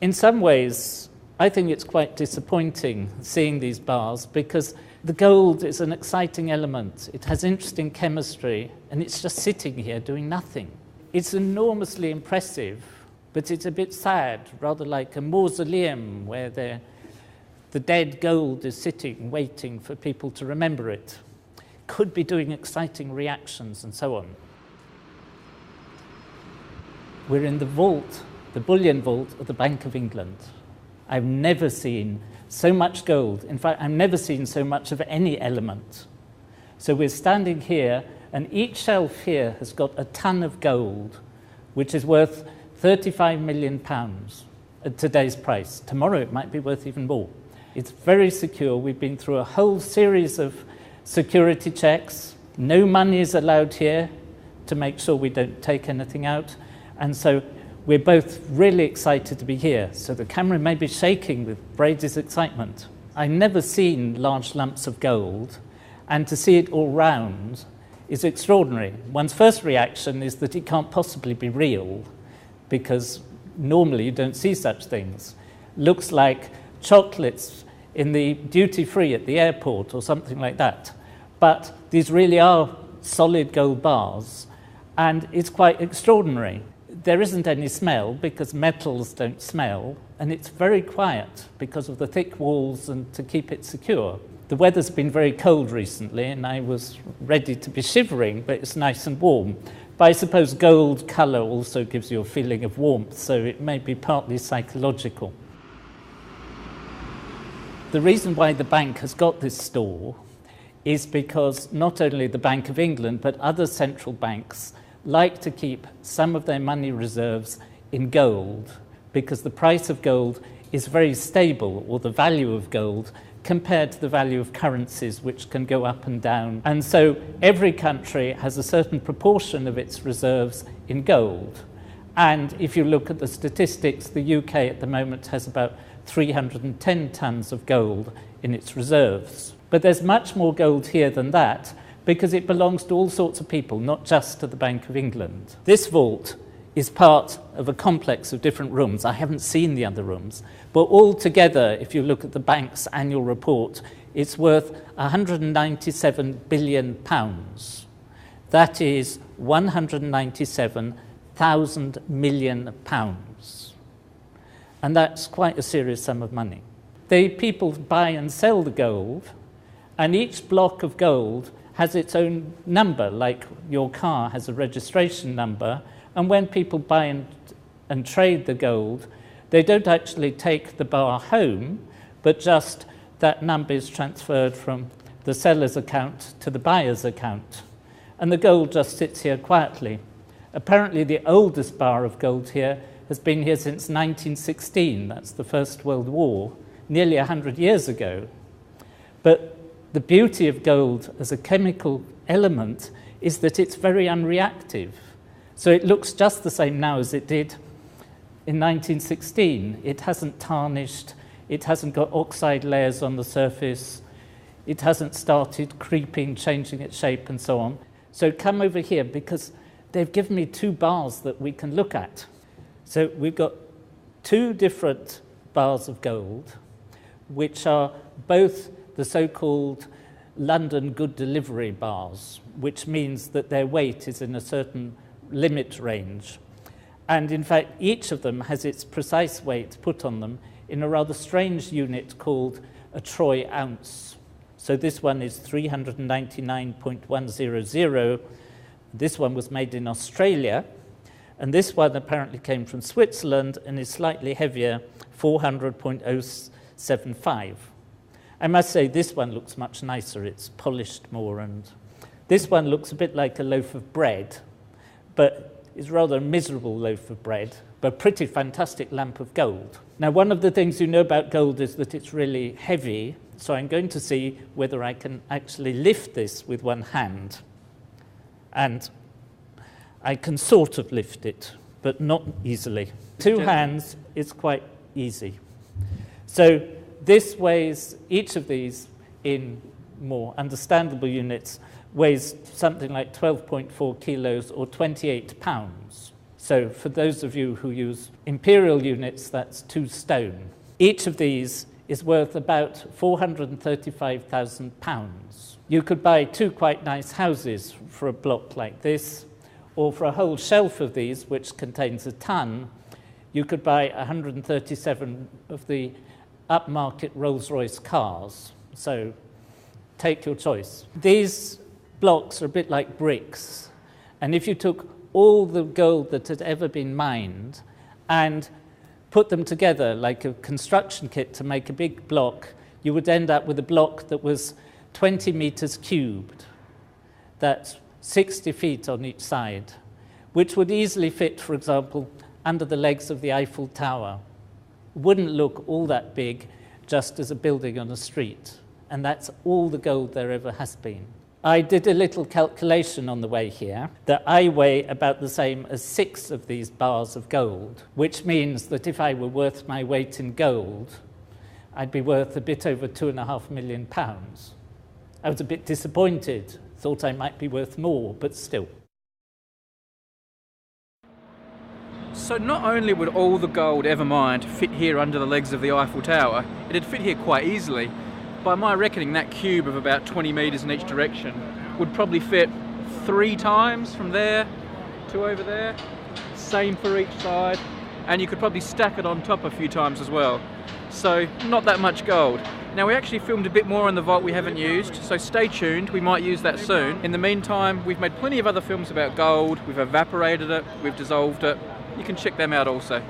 In some ways, I think it's quite disappointing seeing these bars because the gold is an exciting element. It has interesting chemistry, and it's just sitting here doing nothing. It's enormously impressive, but it's a bit sad, rather like a mausoleum where the dead gold is sitting, waiting for people to remember it. Could be doing exciting reactions and so on. We're in the vault, the bullion vault of the Bank of England. I've never seen so much gold. In fact, I've never seen so much of any element. So we're standing here, and each shelf here has got a ton of gold, which is worth £35 million at today's price. Tomorrow it might be worth even more. It's very secure. We've been through a whole series of security checks. No money is allowed here to make sure we don't take anything out. And so we're both really excited to be here. So the camera may be shaking with Brady's excitement. I've never seen large lumps of gold, and to see it all round is extraordinary. One's first reaction is that it can't possibly be real, because normally you don't see such things. Looks like chocolates in the duty-free at the airport or something like that. But these really are solid gold bars, and it's quite extraordinary. There isn't any smell because metals don't smell, and it's very quiet because of the thick walls and to keep it secure. The weather's been very cold recently, and I was ready to be shivering, but it's nice and warm. But I suppose gold colour also gives you a feeling of warmth, so it may be partly psychological. The reason why the bank has got this store is because not only the Bank of England, but other central banks like to keep some of their money reserves in gold because the price of gold is very stable, or the value of gold, compared to the value of currencies, which can go up and down. And so every country has a certain proportion of its reserves in gold. And if you look at the statistics, the UK at the moment has about 310 tons of gold in its reserves. But there's much more gold here than that, because it belongs to all sorts of people, not just to the Bank of England. This vault is part of a complex of different rooms. I haven't seen the other rooms, but all together, if you look at the bank's annual report, it's worth £197 billion. That is £197,000 million. And that's quite a serious sum of money. People buy and sell the gold, and each block of gold has its own number, like your car has a registration number. And when people buy and trade the gold, they don't actually take the bar home, but just that number is transferred from the seller's account to the buyer's account. And the gold just sits here quietly. Apparently the oldest bar of gold here has been here since 1916. That's the First World War, nearly 100 years ago. But the beauty of gold as a chemical element is that it's very unreactive. So it looks just the same now as it did in 1916. It hasn't tarnished, it hasn't got oxide layers on the surface, it hasn't started creeping, changing its shape and so on. So come over here, because they've given me two bars that we can look at. So we've got two different bars of gold, which are both the so-called London good delivery bars, which means that their weight is in a certain limit range. And in fact, each of them has its precise weight put on them in a rather strange unit called a troy ounce. So this one is 399.100. This one was made in Australia, and this one apparently came from Switzerland and is slightly heavier, 400.075. I must say this one looks much nicer, it's polished more, and this one looks a bit like a loaf of bread, but it's rather a miserable loaf of bread, but a pretty fantastic lump of gold. Now, one of the things you know about gold is that it's really heavy, so I'm going to see whether I can actually lift this with one hand. And I can sort of lift it, but not easily. Two hands is quite easy. So this weighs, each of these in more understandable units, weighs something like 12.4 kilos or 28 pounds. So for those of you who use imperial units, that's 2 stone. Each of these is worth about £435,000. You could buy 2 quite nice houses for a block like this, or for a whole shelf of these, which contains a ton, you could buy 137 of the upmarket Rolls-Royce cars. So take your choice. These blocks are a bit like bricks, and if you took all the gold that had ever been mined and put them together like a construction kit to make a big block, you would end up with a block that was 20 meters cubed. That's 60 feet on each side, which would easily fit, for example, under the legs of the Eiffel Tower. Wouldn't look all that big just as a building on a street. And that's all the gold there ever has been. I did a little calculation on the way here that I weigh about the same as 6 of these bars of gold, which means that if I were worth my weight in gold, I'd be worth a bit over £2.5 million. I was a bit disappointed, thought I might be worth more, but still. So not only would all the gold ever mined fit here under the legs of the Eiffel Tower, it'd fit here quite easily. By my reckoning, that cube of about 20 metres in each direction would probably fit 3 times from there to over there. Same for each side. And you could probably stack it on top a few times as well. So not that much gold. Now we actually filmed a bit more in the vault we haven't used, so stay tuned, we might use that soon. In the meantime, we've made plenty of other films about gold, we've evaporated it, we've dissolved it. You can check them out also.